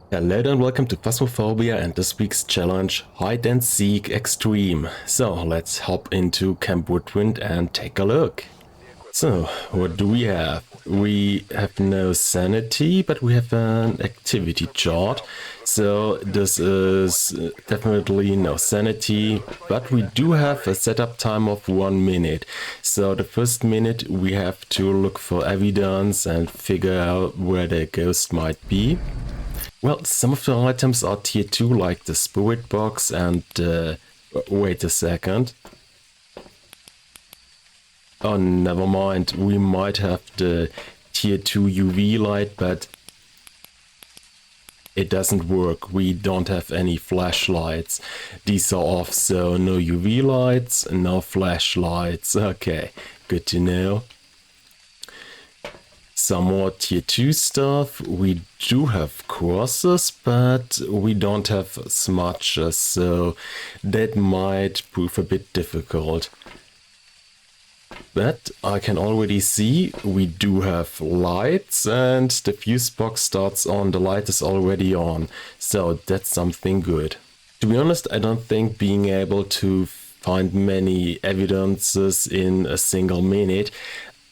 Hello and welcome to Phasmophobia and this week's challenge, Hide and Seek Extreme. So let's hop into Camp Woodwind and take a look. So, what do we have? We have no sanity, but we have an activity chart. So this is definitely no sanity, but we do have a setup time of 1 minute. So the first minute we have to look for evidence and figure out where the ghost might be. Well, some of the items are tier 2, like the spirit box and... wait a second. Oh, never mind. We might have the tier 2 UV light, but it doesn't work. We don't have any flashlights. These are off, so no UV lights, no flashlights. Okay, good to know. Some more tier 2 stuff. We do have courses, but we don't have smudges, so that might prove a bit difficult. But I can already see we do have lights and the fuse box starts on, the light is already on, so that's something good. To be honest, I don't think being able to find many evidences in a single minute.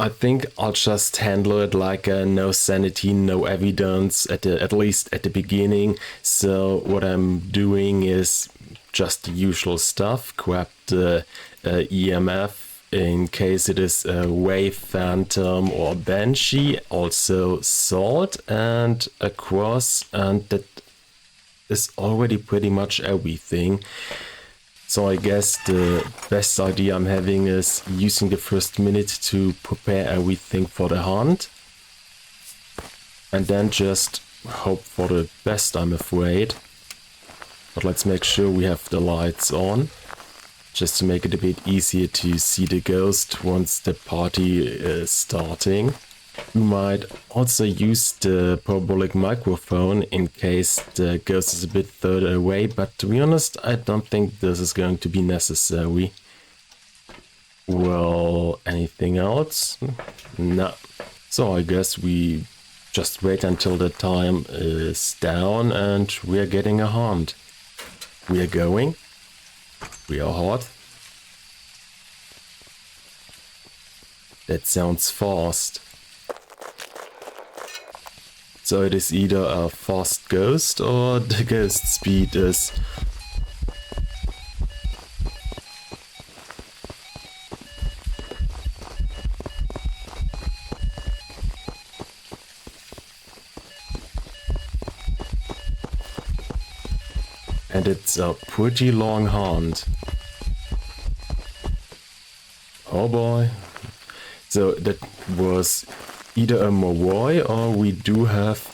I think I'll just handle it like a no sanity, no evidence at least at the beginning. So what I'm doing is just the usual stuff. Grab the EMF in case it is a wave, phantom or banshee. Also salt and a cross, and that is already pretty much everything. So I guess the best idea I'm having is using the first minute to prepare everything for the hunt. And then just hope for the best, I'm afraid. But let's make sure we have the lights on, just to make it a bit easier to see the ghost once the party is starting. We might also use the parabolic microphone in case the ghost is a bit further away, but to be honest, I don't think this is going to be necessary. Well, anything else? No. So I guess we just wait until the time is down and we are getting a hunt. We are going. We are hot. That sounds fast. So it is either a fast ghost or the ghost speed is... And it's a pretty long hunt. Oh boy. So that was either a Moroi or we do have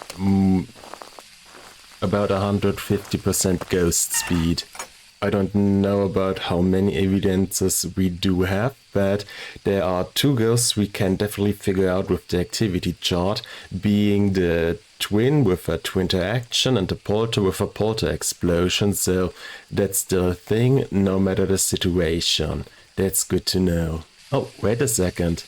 about 150% ghost speed. I don't know about how many evidences we do have, but there are 2 ghosts we can definitely figure out with the activity chart, being the twin with a twin interaction and the polter with a polter explosion, so that's the thing, no matter the situation. That's good to know. Oh, wait a second.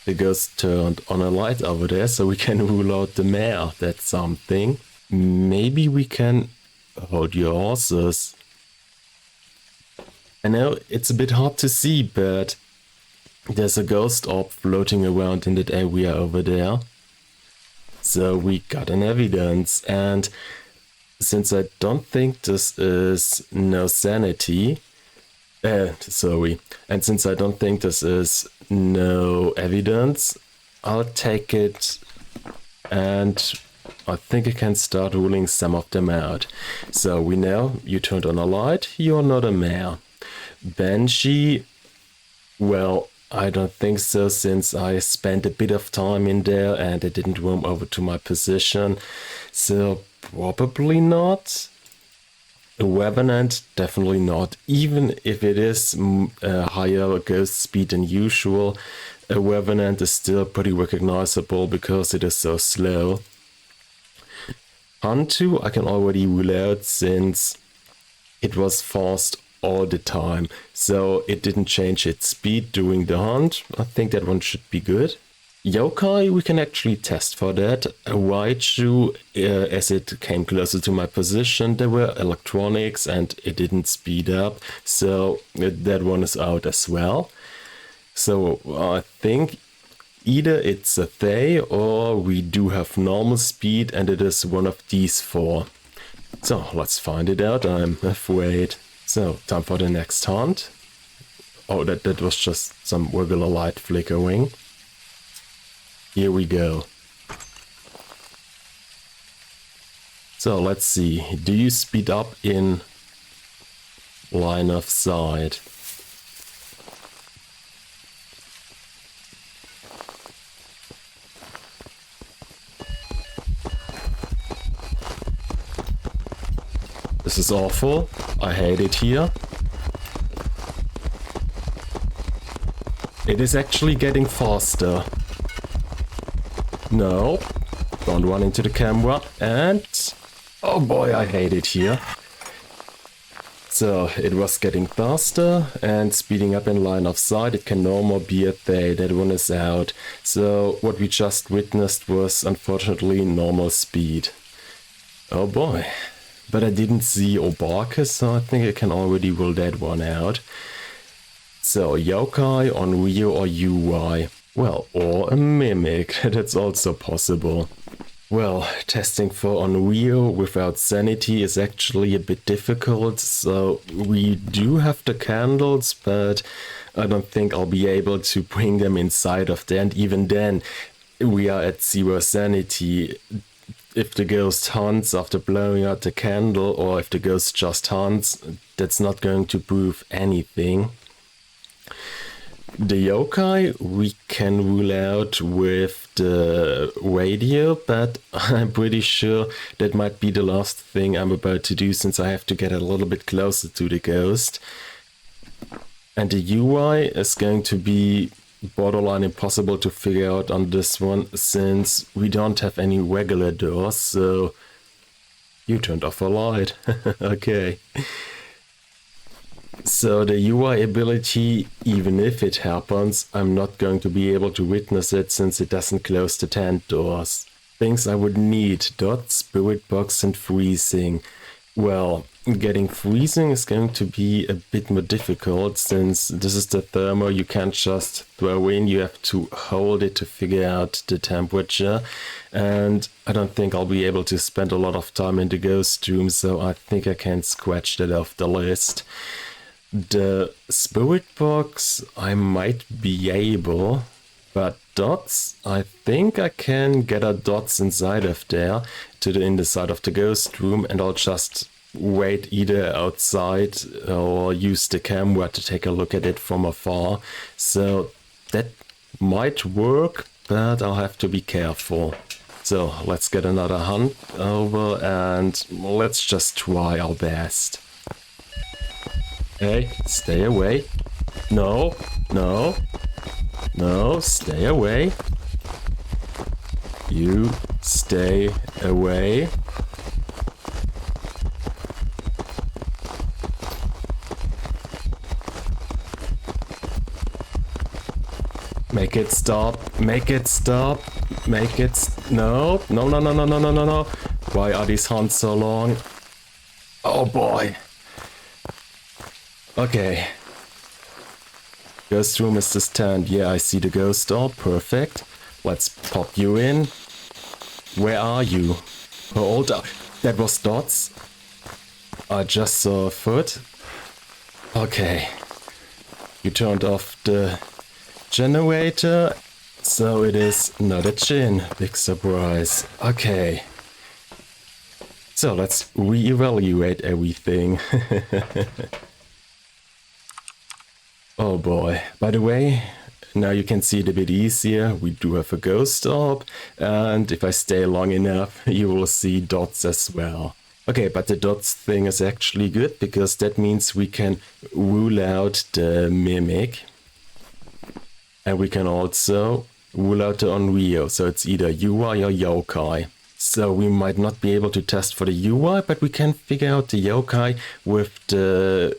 The ghost turned on a light over there, so we can rule out the mare. That's something. Maybe we can hold your horses. I know it's a bit hard to see, but there's a ghost orb floating around in that area over there. So we got an evidence, and since I don't think this is no sanity, and since I don't think this is no evidence, I'll take it, and I think I can start ruling some of them out. So we know you turned on a light, you're not a mare. Banshee, well, I don't think so, since I spent a bit of time in there and it didn't roam over to my position, so probably not. A Revenant, definitely not. Even if it is a higher ghost speed than usual, a Revenant is still pretty recognizable because it is so slow. Hantu I can already rule out since it was fast all the time, so it didn't change its speed during the hunt. I think that one should be good. Yokai, we can actually test for that. Raichu, as it came closer to my position, there were electronics and it didn't speed up, so that one is out as well. So I think either it's a they or we do have normal speed and it is one of these four. So let's find it out, I'm afraid. So time for the next hunt. Oh, that was just some regular light flickering. Here we go. So let's see, do you speed up in line of sight? This is awful. I hate it here. It is actually getting faster. No, don't run into the camera. And oh boy, I hate it here. So it was getting faster and speeding up in line of sight. It can no more be a they. That one is out. So what we just witnessed was unfortunately normal speed. Oh boy. But I didn't see Obarka, so I think I can already rule that one out. So, Yokai, Onryo or UI. Well, or a Mimic, that's also possible. Well, testing for Onryo without sanity is actually a bit difficult, so we do have the candles, but I don't think I'll be able to bring them inside of there, and even then, we are at 0 sanity. If the ghost hunts after blowing out the candle, or if the ghost just hunts, that's not going to prove anything. The yokai we can rule out with the radio, but I'm pretty sure that might be the last thing I'm about to do since I have to get a little bit closer to the ghost. And the UI is going to be borderline impossible to figure out on this one since we don't have any regular doors, so you turned off a light. Okay. So the UI ability, even if it happens, I'm not going to be able to witness it since it doesn't close the tent doors. Things I would need: dot, spirit box and freezing. Well, getting freezing is going to be a bit more difficult since this is the thermo you can't just throw in, you have to hold it to figure out the temperature, and I don't think I'll be able to spend a lot of time in the ghost room, so I think I can scratch that off the list. The spirit box I might be able, but dots, I think I can get a dots inside of there to the inside of the ghost room, and I'll just wait either outside or use the camera to take a look at it from afar. So that might work, but I'll have to be careful. So let's get another hunt over and let's just try our best. Hey, stay away. No, no, no, stay away. You stay away. Make it stop, make it stop, make it... No, no, no, no, no, no, no, no, no. Why are these hunts so long? Oh boy. Okay. Ghost room is this tent. Yeah, I see the ghost door. Perfect. Let's pop you in. Where are you? How old are... That was dots. I just saw a foot. Okay. You turned off the generator, so it is not a Jinn. Big surprise. Okay. So let's reevaluate everything. Oh boy. By the way, now you can see it a bit easier. We do have a ghost orb, and if I stay long enough, you will see dots as well. Okay, but the dots thing is actually good, because that means we can rule out the mimic. And we can also rule out the Onryo, so it's either UI or yokai. So we might not be able to test for the UI, but we can figure out the yokai with the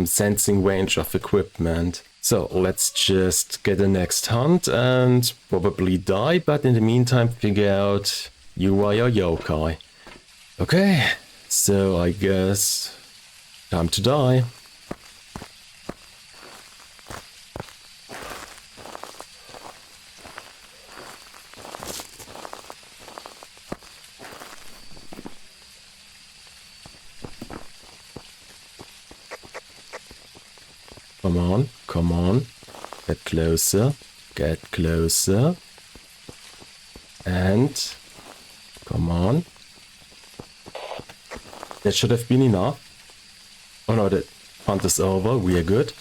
sensing range of equipment. So let's just get the next hunt and probably die, but in the meantime figure out UI or yokai. Okay, so I guess time to die. Come on, come on. Get closer, get closer. And come on. That should have been enough. Oh no, the hunt is over, we are good.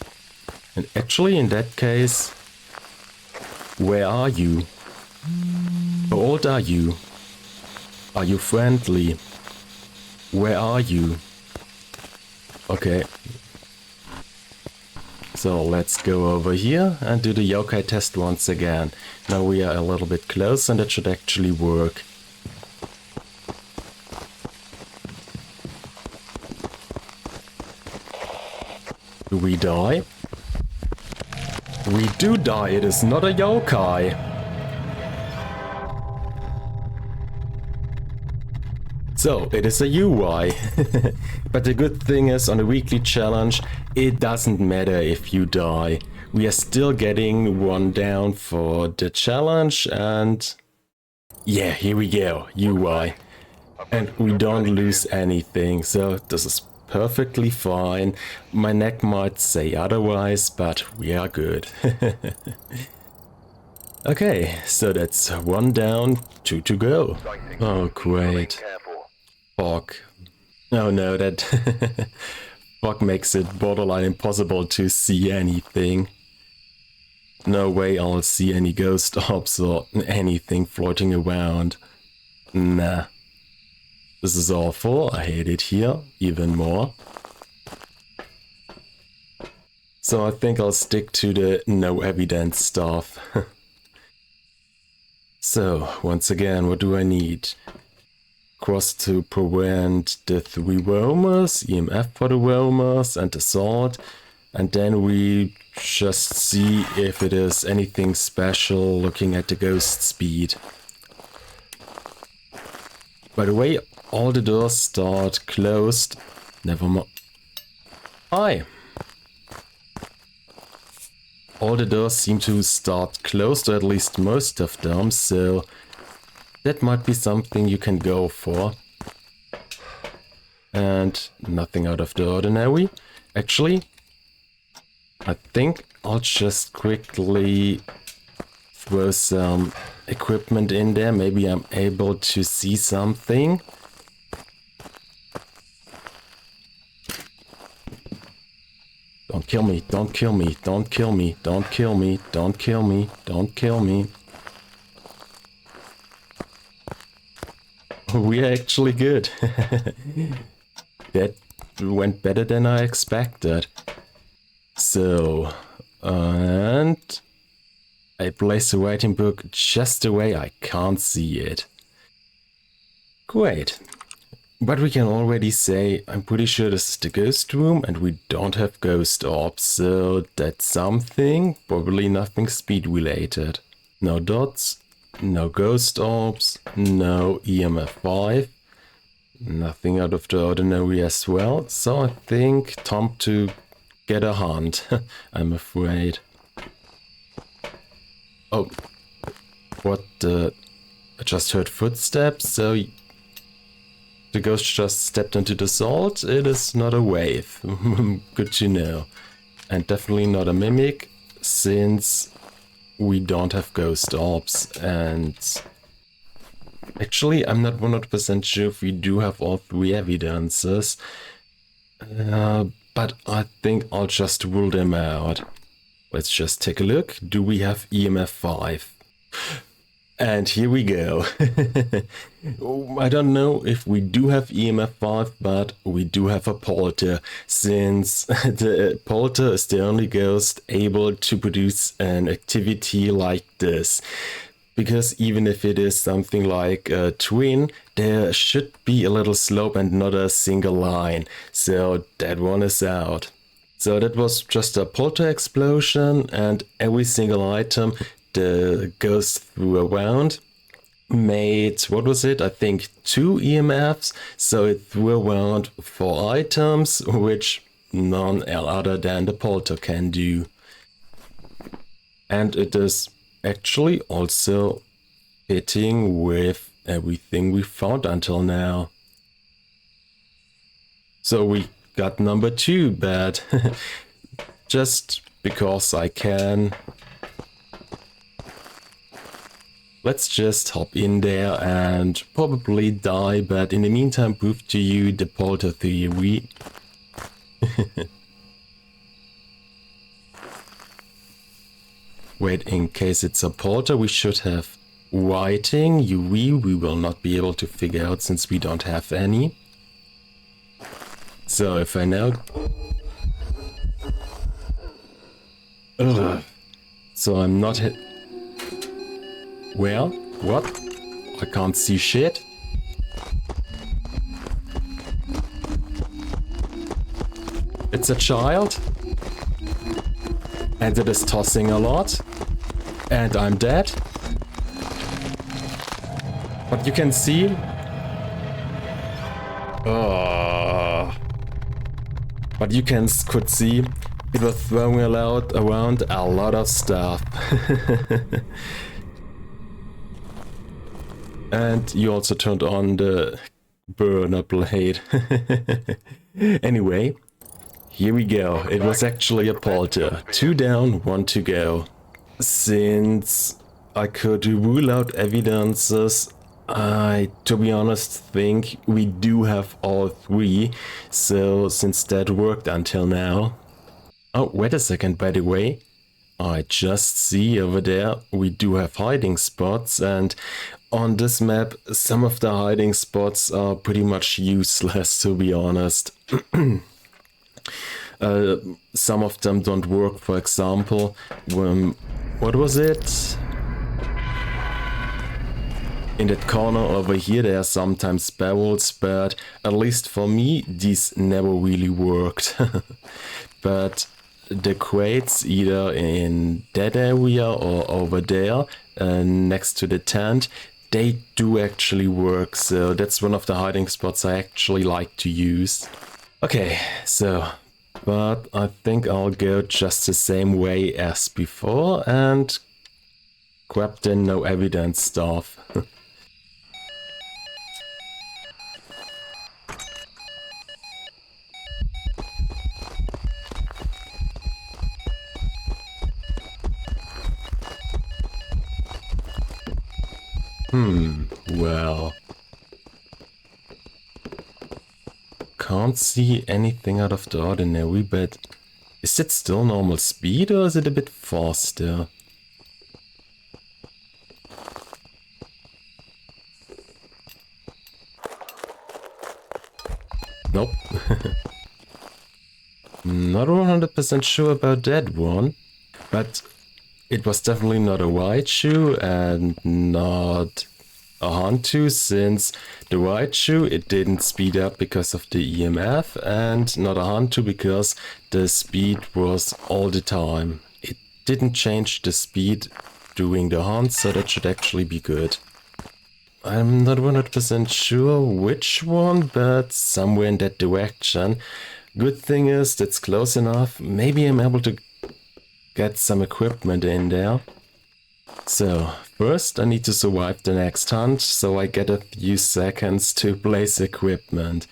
And actually in that case, where are you? How old are you? Are you friendly? Where are you? Okay. So let's go over here and do the yokai test once again. Now we are a little bit close and that should actually work. Do we die? We do die, it is not a yokai. So, it is a UI. But the good thing is, on a weekly challenge, it doesn't matter if you die. We are still getting one down for the challenge and... yeah, here we go, UI. And we don't lose anything, so this is perfectly fine. My neck might say otherwise, but we are good. Okay, so that's one down, two to go. Oh, great. Fog. Oh no, that fog makes it borderline impossible to see anything. No way I'll see any ghost orbs or anything floating around. Nah. This is awful, I hate it here even more. So I think I'll stick to the no evidence stuff. So, once again, what do I need? Cross to prevent the 3 roamers, EMF for the roamers and assault. And then we just see if it is anything special looking at the ghost speed. By the way, all the doors start closed. Never mind. Hi! All the doors seem to start closed, or at least most of them, so that might be something you can go for. And nothing out of the ordinary. Actually, I think I'll just quickly throw some equipment in there. Maybe I'm able to see something. Don't kill me, don't kill me, don't kill me, don't kill me, don't kill me, don't kill me. We are actually good. That went better than I expected. So, and I place the writing book just the way I can't see it. Great. But we can already say, I'm pretty sure this is the ghost room and we don't have ghost orbs, so that's something, probably nothing speed related. No dots, no ghost orbs, no EMF 5, nothing out of the ordinary as well, so I think time to get a hunt, I'm afraid. Oh, what the... I just heard footsteps, so... the ghost just stepped into the salt. It is not a wave. Good to know. And definitely not a mimic, since we don't have ghost orbs. And actually, I'm not 100% sure if we do have all 3 evidences. But I think I'll just rule them out. Let's just take a look. Do we have EMF 5? And here we go. I don't know if we do have EMF 5, but we do have a polter, since the polter is the only ghost able to produce an activity like this. Because even if it is something like a twin, there should be a little slope and not a single line. So that one is out. So that was just a polter explosion, and every single item that goes through a round made, what was it? I think 2 EMFs. So it threw around 4 items, which none other than the polter can do. And it is actually also fitting with everything we found until now. So we got number 2 bad. Just because I can. Let's just hop in there and probably die, but in the meantime prove to you the polter theory. Wait, in case it's a polter, we should have writing. UV we will not be able to figure out since we don't have any. So if I now... Ugh. So I'm not hit... Well, what? I can't see shit. It's a child. And it is tossing a lot. And I'm dead. But you can see... But you could see it was throwing around a lot of stuff. And you also turned on the burner blade. Anyway, here we go. It was actually a polter. 2 down, 1 to go. Since I could rule out evidences, I, to be honest, think we do have all 3. So since that worked until now. Oh, wait a second, by the way. I just see over there we do have hiding spots, and on this map some of the hiding spots are pretty much useless, to be honest. Some of them don't work. For example, what was it? In that corner over here there are sometimes barrels, but at least for me these never really worked. But the crates either in that area or over there next to the tent, they do actually work, so that's one of the hiding spots I actually like to use. Okay, so, but I think I'll go just the same way as before and grab the no evidence stuff. Well, can't see anything out of the ordinary, but is it still normal speed or is it a bit faster? Nope. Not 100% sure about that one, but it was definitely not a white shoe and not a Hantu, since the white shoe it didn't speed up because of the EMF, and not a Hantu because the speed was all the time. It didn't change the speed during the hunt, so that should actually be good. I'm not 100% sure which one, but somewhere in that direction. Good thing is that's close enough. Maybe I'm able to get some equipment in there. So first I need to survive the next hunt, so I get a few seconds to place equipment.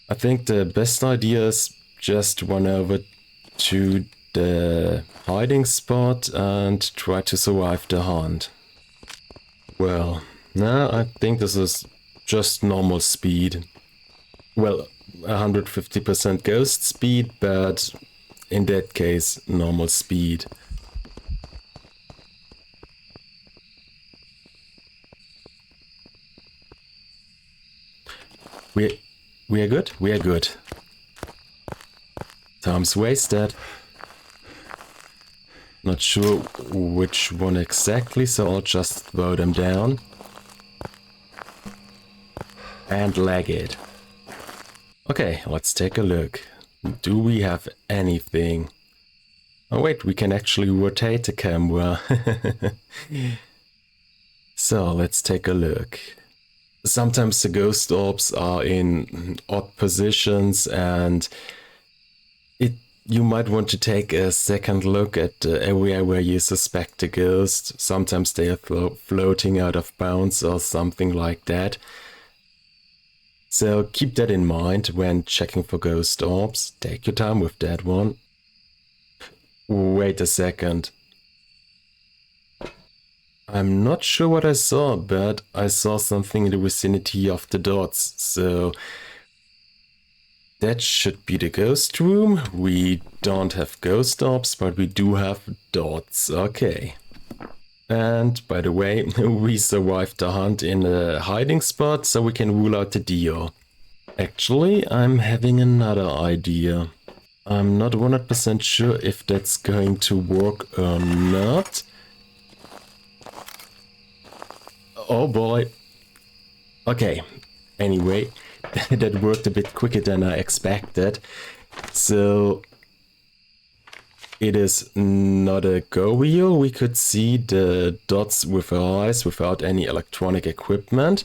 I think the best idea is just run over to the hiding spot and try to survive the hunt. Well, now I think this is just normal speed. Well, 150% ghost speed, but in that case, normal speed. We are good? We are good. Time's wasted. Not sure which one exactly, so I'll just throw them down. And lag it. Okay, let's take a look. Do we have anything? Oh wait, we can actually rotate the camera. So let's take a look. Sometimes the ghost orbs are in odd positions, and you might want to take a second look at the area where you suspect a ghost. Sometimes they are floating out of bounds or something like that. So keep that in mind when checking for ghost orbs. Take your time with that one. Wait a second. I'm not sure what I saw, but I saw something in the vicinity of the dots, so that should be the ghost room. We don't have ghost orbs, but we do have dots. Okay. And by the way, we survived the hunt in a hiding spot, so we can rule out the Dio. Actually, I'm having another idea. I'm not 100% sure if that's going to work or not. Oh boy. Okay. Anyway, that worked a bit quicker than I expected. So it is not a go wheel. We could see the dots with our eyes without any electronic equipment.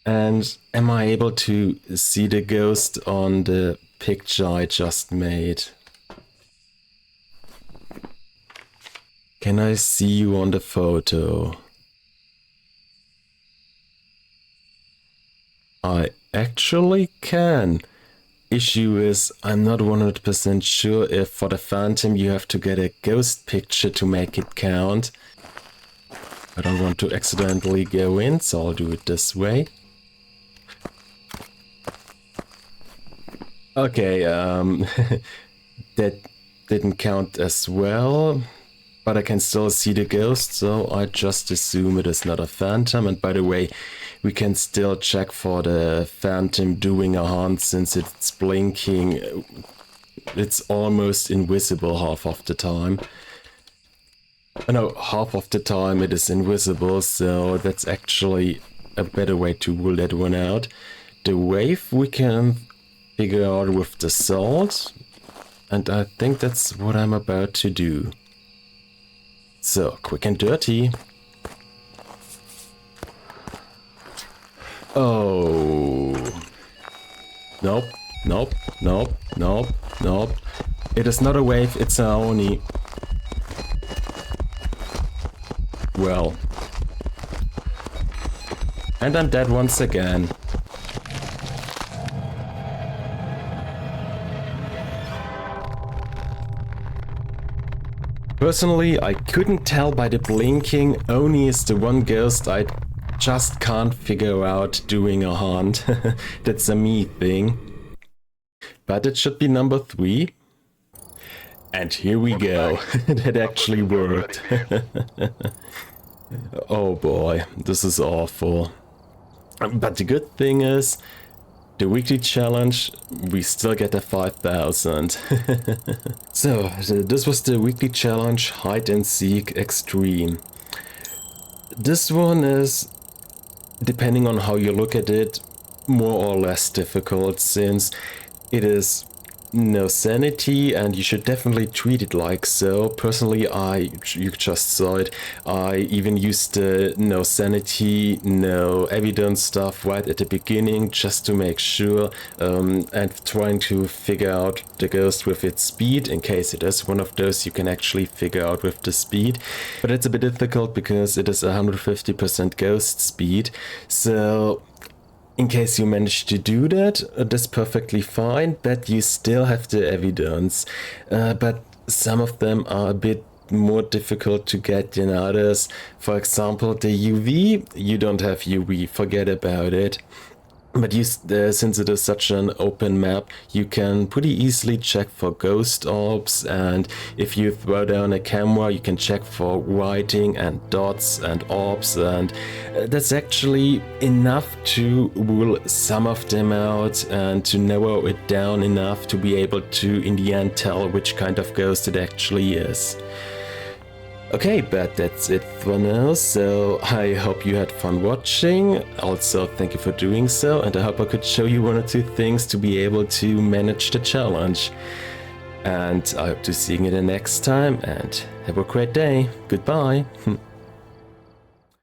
And am I able to see the ghost on the picture I just made? Can I see you on the photo? I actually can. Issue is, I'm not 100% sure if for the Phantom you have to get a ghost picture to make it count. I don't want to accidentally go in, so I'll do it this way. Okay, that didn't count as well, but I can still see the ghost, so I just assume it is not a Phantom. And by the way, we can still check for the Phantom doing a hunt since it's blinking. It's almost invisible half of the time. No, half of the time it is invisible, so that's actually a better way to rule that one out. The wave we can figure out with the salt, and I think that's what I'm about to do. So, quick and dirty. Oh. Nope, nope, nope, nope, nope. It is not a wave, it's a Oni. Well. And I'm dead once again. Personally, I couldn't tell by the blinking. Oni is the one ghost I just can't figure out doing a hunt. That's a me thing. But it should be number 3. And here we go. That actually worked. Oh boy, this is awful. But the good thing is, the weekly challenge, we still get a 5,000. So, this was the weekly challenge, Hide and Seek Extreme. This one is, depending on how you look at it, more or less difficult, since it is no sanity, and you should definitely treat it like so. Personally, you just saw it, I even used the no sanity, no evidence stuff right at the beginning, just to make sure, and trying to figure out the ghost with its speed, in case it is one of those you can actually figure out with the speed. But it's a bit difficult because it is 150% ghost speed, so in case you manage to do that, that's perfectly fine, but you still have the evidence. But some of them are a bit more difficult to get than others. For example, the UV, you don't have UV, forget about it. But since it is such an open map, you can pretty easily check for ghost orbs, and if you throw down a camera, you can check for writing and dots and orbs, and that's actually enough to rule some of them out and to narrow it down enough to be able to, in the end, tell which kind of ghost it actually is. Okay, but that's it for now, so I hope you had fun watching. Also, thank you for doing so, and I hope I could show you one or two things to be able to manage the challenge. And I hope to see you again next time, and have a great day. Goodbye.